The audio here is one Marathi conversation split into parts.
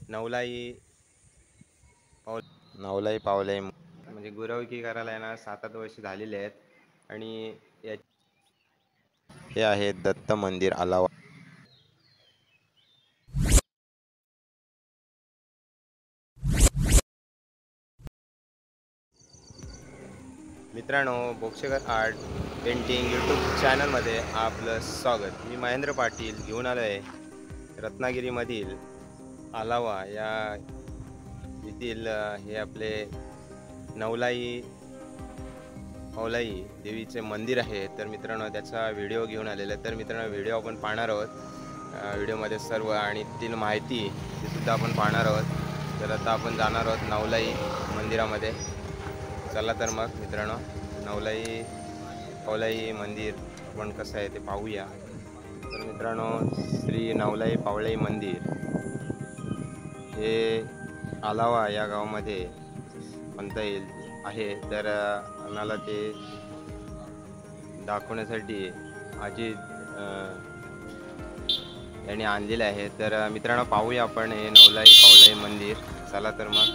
नवलाई नवलाई पावलाई म्हणजे गुरवकी करायला आहे ना 7-8 वर्ष झालेले आहेत आणि हे आहे दत्त मंदिर आलावा. मित्रांनो, बोक्षेकर आर्ट पेंटिंग यूट्यूब चॅनलमध्ये आपलं स्वागत. मी महेंद्र पाटील घेऊन आलो आहे रत्नागिरीमधील आलावा या येथील हे आपले नवलाई पावलाई देवीचे मंदिर आहे. तर मित्रांनो, त्याचा व्हिडिओ घेऊन आलेला आहे. तर मित्रांनो, व्हिडिओ आपण पाहणार आहोत. व्हिडिओमध्ये सर्व आणि ती माहिती ती सुद्धा आपण पाहणार आहोत. तर आता आपण जाणार आहोत नवलाई मंदिरामध्ये. चला तर मग मित्रांनो, नवलाई पावलाई मंदिर आपण कसं आहे ते पाहूया. तर मित्रांनो, श्री नवलाई पावलाई मंदिर हे आलावा या गावामध्ये म्हणता येईल आहे. तर आम्हाला ते दाखवण्यासाठी आजी यांनी आणलेले आहे. तर मित्रांनो, पाहूया आपण हे नवलाई पावलाई मंदिर. चला तर मग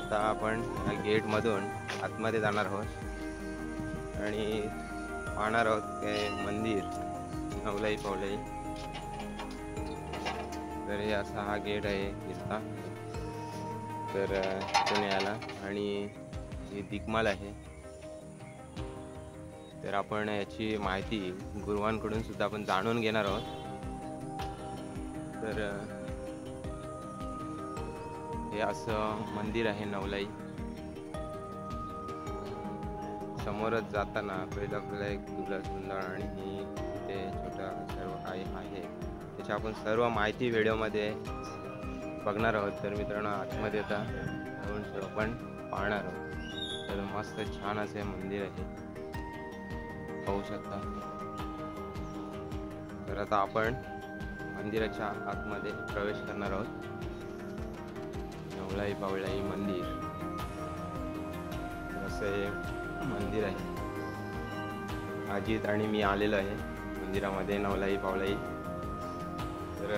आता आपण गेटमधून आतमध्ये जाणार आहोत आणि पाहणार आहोत हे मंदिर नवलाई पावलाई. तर हे असा हा गेट आहे दिसता. तर तिथून यायला आणि ही दिग्माल आहे. तर आपण याची माहिती गुरुवांकडून सुद्धा आपण जाणून घेणार आहोत. तर हे असं मंदिर आहे नवलाई. समोरच जाताना पहिला एक तुला सुंदर आणि ही ते छोटा सर्व काही आहे त्याची आपण सर्व माहिती व्हिडिओमध्ये बघणार आहोत. तर मित्रांनो, आतमध्ये आता जाऊन आपण पाहणार आहोत. तर मस्त छान असे मंदिर आहे, पाहू शकता. तर आता आपण मंदिराच्या आतमध्ये प्रवेश करणार आहोत. नवलाई पावलाई मंदिर असं हे मंदिर आहे. अजित आणि मी आलेलो आहे मंदिरामध्ये नवलाई पावलाई. तर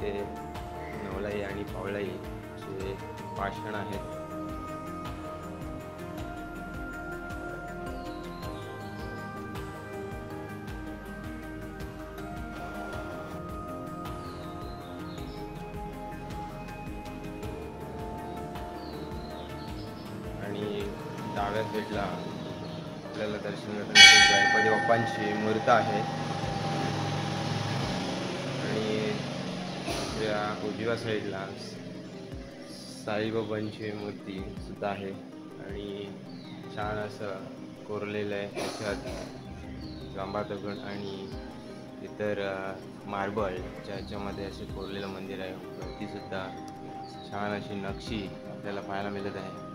ते नवलाई आणि पावलाईचे भाषण आहेत. आणि डाव्या साईडला आपल्याला दर्शन करण्यासाठी गणपती बाप्पांची मूर्ती आहे आणि दुसऱ्या उजव्या साईडला साईबाबांची मूर्ती सुद्धा आहे आणि छान असं कोरलेलं आहे. त्याच्यात जांभा दगड आणि इतर मार्बल ज्याच्यामध्ये असे कोरलेलं मंदिर आहे. वरती सुद्धा छान अशी नक्षी आपल्याला पाहायला मिळत आहे.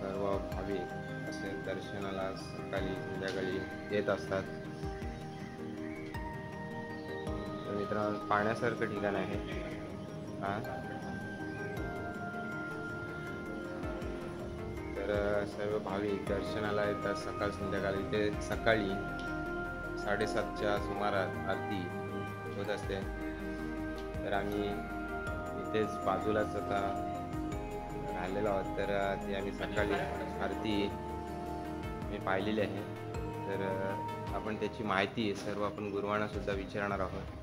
सर्व भाविक असे दर्शनाला सकाळी संध्याकाळी येत असतात. तर मित्रांनो, पाहण्यासारखं ठिकाण आहे. तर सर्व भाविक दर्शनाला येतात सकाळ संध्याकाळी. ते सकाळी 7:30च्या सुमारास आरती होत असते. तर आम्ही इथेच बाजूलाच आता राहिलेलो आहोत. तर ती आम्ही सकाळी आरती मी पाहिलेली आहे. तर आपण त्याची माहिती सर्व आपण गुरुवांना सुद्धा विचारणार आहोत.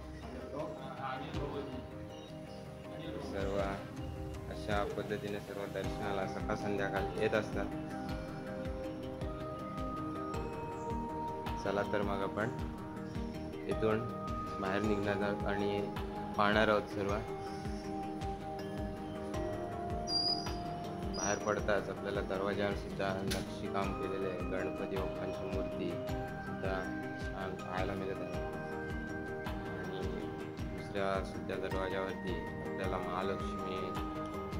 सर्व अशा पद्धतीने सर्व दर्शनाला सकाळ संध्याकाळी येत असतात. चला तर मग आपण इथून बाहेर निघणार आहोत आणि पाहणार आहोत सर्व. बाहेर पडताच आपल्याला दरवाजावर सुद्धा नक्षीकाम केलेले आहे. गणपती बाप्पांची मूर्ती सुद्धा छान पाहायला मिळत आहे. आणि दुसऱ्या सुद्धा दरवाजावरती आपल्याला महालक्ष्मी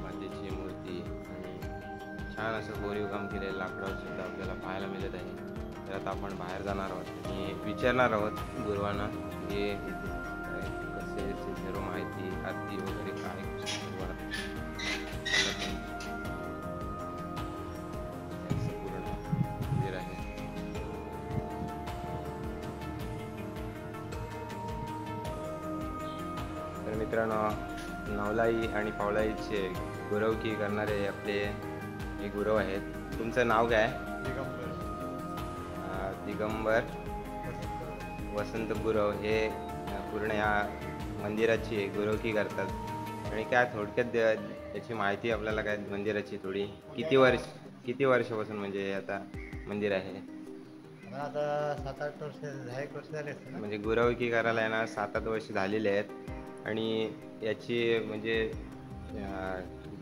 मातेची मूर्ती आणि छान असं कोरीव काम केलेलं लाकडावर सुद्धा आपल्याला पाहायला मिळत आहे. तर आता आपण बाहेर जाणार आहोत आणि विचारणार आहोत गुरुवांना की कसे सर्व तर मित्रांनो, नवलाई आणि पावलाईचे गुरवकी करणारे आपले हे गुरव आहेत. तुमचं नाव काय? दिगंबर वसंत गुरव हे पूर्ण या मंदिराची गुरवकी करतात. आणि काय थोडक्यात याची माहिती आपल्याला काय मंदिराची थोडी किती वर्षापासून म्हणजे आता मंदिर आहे? आता 7-8 वर्ष 10 वर्ष झाले असते ना. म्हणजे गुरवकी करायला आहे ना 7-8 वर्ष झालेले आहेत. आणि याची म्हणजे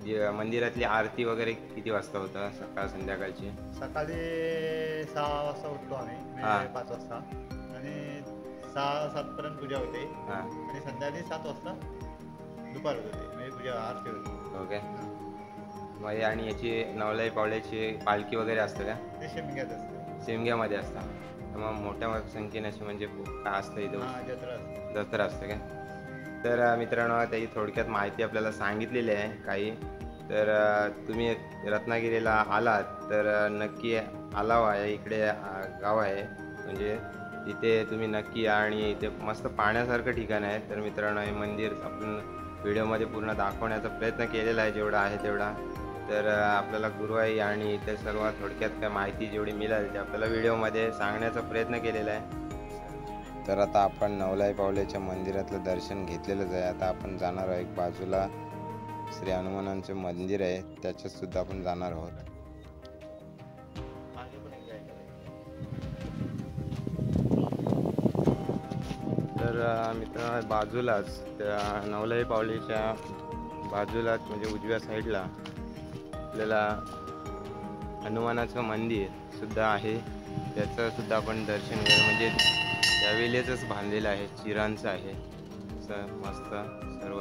जी मंदिरातली आरती वगैरे किती वाजता होतं? सकाळ संध्याकाळची? सकाळी 6 वाजता उठतो आम्ही, म्हणजे 5 वाजता, आणि 6-7 पर्यंत पूजा होते. आणि संध्याकाळी 7 वाजता दुपार होते, म्हणजे पूजा आरती होते. ओके. मग आणि याची नवलाई पावल्याची पालखी वगैरे असतं का? ते शिमग्यात असतं. शिमग्यामध्ये असतं. मग मोठ्या संख्येने अशी म्हणजे काय असतं इथं? जत्रा असते का? तर मित्रांनो, त्याची थोडक्यात माहिती आपल्याला सांगितलेली आहे काही. तर तुम्ही रत्नागिरीला आलात तर नक्की आलावा या इकडे गाव आहे, म्हणजे तिथे तुम्ही नक्की या. आणि इथे मस्त पाहण्यासारखं ठिकाण आहे. तर मित्रांनो, हे मंदिर आपण व्हिडिओमध्ये पूर्ण दाखवण्याचा प्रयत्न केलेला आहे जेवढा आहे तेवढा. तर आपल्याला गुरुवाई आणि इथे सर्व थोडक्यात काय माहिती जेवढी मिळेल ते आपल्याला व्हिडिओमध्ये सांगण्याचा प्रयत्न केलेला आहे. तर आता आपण नवलाई पावलेच्या मंदिरातलं दर्शन घेतलेलंच आहे. आता आपण जाणार आहोत, एक बाजूला श्री हनुमानांचे मंदिर आहे त्याच्यात सुद्धा आपण जाणार आहोत. तर मित्रांनो, बाजूलाच त्या नवलाई पावलेच्या बाजूलाच म्हणजे उजव्या साईडला आपल्याला हनुमानाचं मंदिर सुद्धा आहे. त्याचं सुद्धा आपण दर्शन घेऊ. म्हणजे त्यावेळेसच बांधलेलं आहे, चिरांचं आहे असं मस्त सर्व.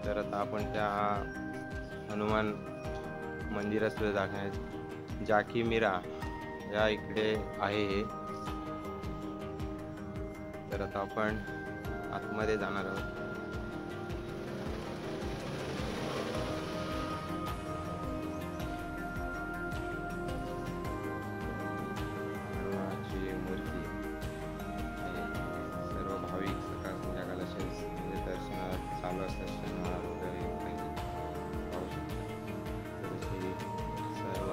तर आता आपण त्या हनुमान मंदिरात सुद्धा दाखवण्यात जाकी मिरा या इकडे आहे हे. तर आता आपण आतमध्ये जाणार आहोत. हनुमानाची मूर्ती आहे. सर्व भाविक सकाळ संध्याकाळ असेच म्हणजे दर्शनात चालू असतात. शनिवार वगैरे पाहू शकतात. तर अशी सर्व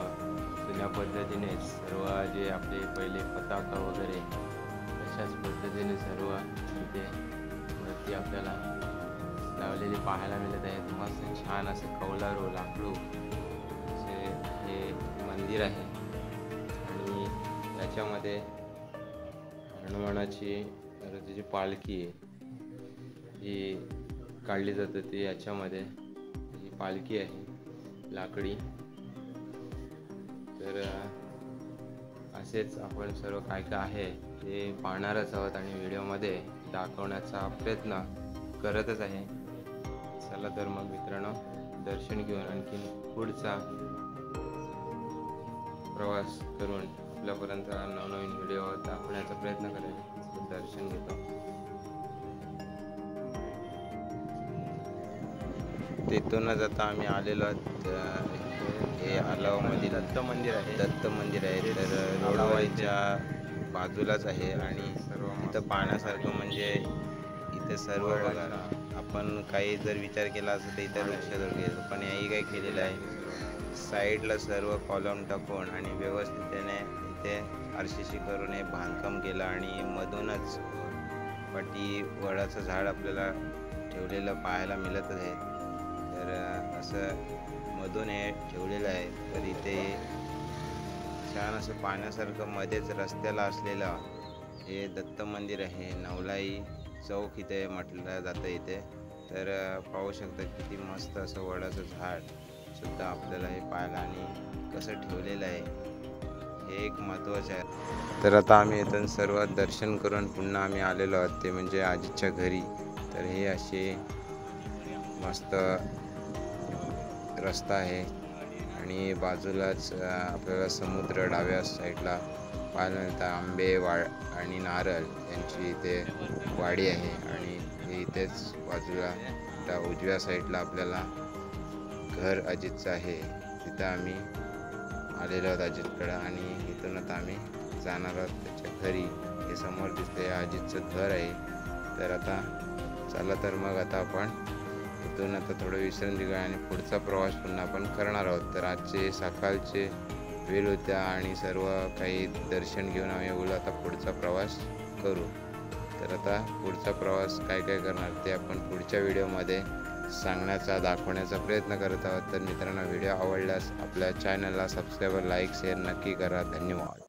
जुन्या पद्धतीने सर्व जे आपले पहिले पताका वगैरे तशाच पद्धतीने सर्व इथे वरती आपल्याला लावलेली पाहायला मिळत आहेत. मस्त छान असं कौलारू लाकडू असे हे मंदिर आहे. आणि याच्यामध्ये हनुमानाची जी पालखी आहे ही काढली जाते. ती याच्यामध्ये ही पालखी आहे लाकडी. तर असेच आपण सर्व काय काय आहे ते पाहणारच आहोत आणि व्हिडिओमध्ये दाखवण्याचा प्रयत्न करतच आहे. चला तर मग मित्रांनो, दर्शन घेऊन आणखीन पुढचा प्रवास करून आपल्यापर्यंत नवनवीन व्हिडिओ दाखवण्याचा प्रयत्न करेल. दर्शन घेतो. तिथूनच आता आम्ही आलेलो आहोत. हे आलावामध्ये दत्त मंदिर आहे. दत्त मंदिर आहे. तर रोडवाईच्या बाजूलाच आहे. आणि इथं पाहण्यासारखं म्हणजे इथे सर्व बघा, आपण काही जर विचार केला असं तर इथं लक्षात घेतो, पण याही काही केलेलं आहे. साईडला सर्व कॉलम टाकून आणि व्यवस्थितने इथे आरसीसी करून हे बांधकाम केलं. आणि मधूनच पाठी वडाचं झाड आपल्याला ठेवलेलं पाहायला मिळत आहे. तर असं मधून हे ठेवलेलं आहे. तर इथे छान असं पाहण्यासारखं मध्येच रस्त्याला असलेलं हे दत्त मंदिर आहे. नवलाई चौक इथे म्हटलं जातं इथे. तर पाहू शकता किती मस्त असं वडाचं झाड सुद्धा आपल्याला हे पाहायला आणि कसं ठेवलेलं आहे हे एक महत्त्वाचं आहे. तर आता आम्ही इथून सर्व दर्शन करून पुन्हा आम्ही आलेलो आहोत ते म्हणजे आजीच्या घरी. तर हे असे मस्त रस्ता आहे आणि बाजूलाच आपल्याला समुद्र डाव्या साईडला पाहायला मिळतं. आंबे आणि नारळ यांची इथे वाडी आहे. आणि हे इथेच बाजूला त्या उजव्या साईडला आपल्याला घर अजितचं आहे. तिथं आम्ही आलेलो आहोत अजितकडं. आणि इथून आता आम्ही जाणार आहोत त्याच्या घरी. हे समोर दिसते अजितचं घर आहे. तर आता चला तर मग आता आपण इथून आता थोडं विश्रांती घेऊया आणि पुढचा प्रवास पुन्हा आपण करणार आहोत. तर आजचे सकाळचे वेळ होत्या आणि सर्व काही दर्शन घेऊन आम्ही बोलू आता पुढचा प्रवास करू. तर आता पुढचा प्रवास काय काय करणार ते आपण पुढच्या व्हिडिओमध्ये सांगण्याचा दाखवण्याचा प्रयत्न करत आहोत. तर मित्रांनो, व्हिडिओ आवडल्यास आपल्या चॅनलला सबस्क्राईब, लाईक, शेअर नक्की करा. धन्यवाद.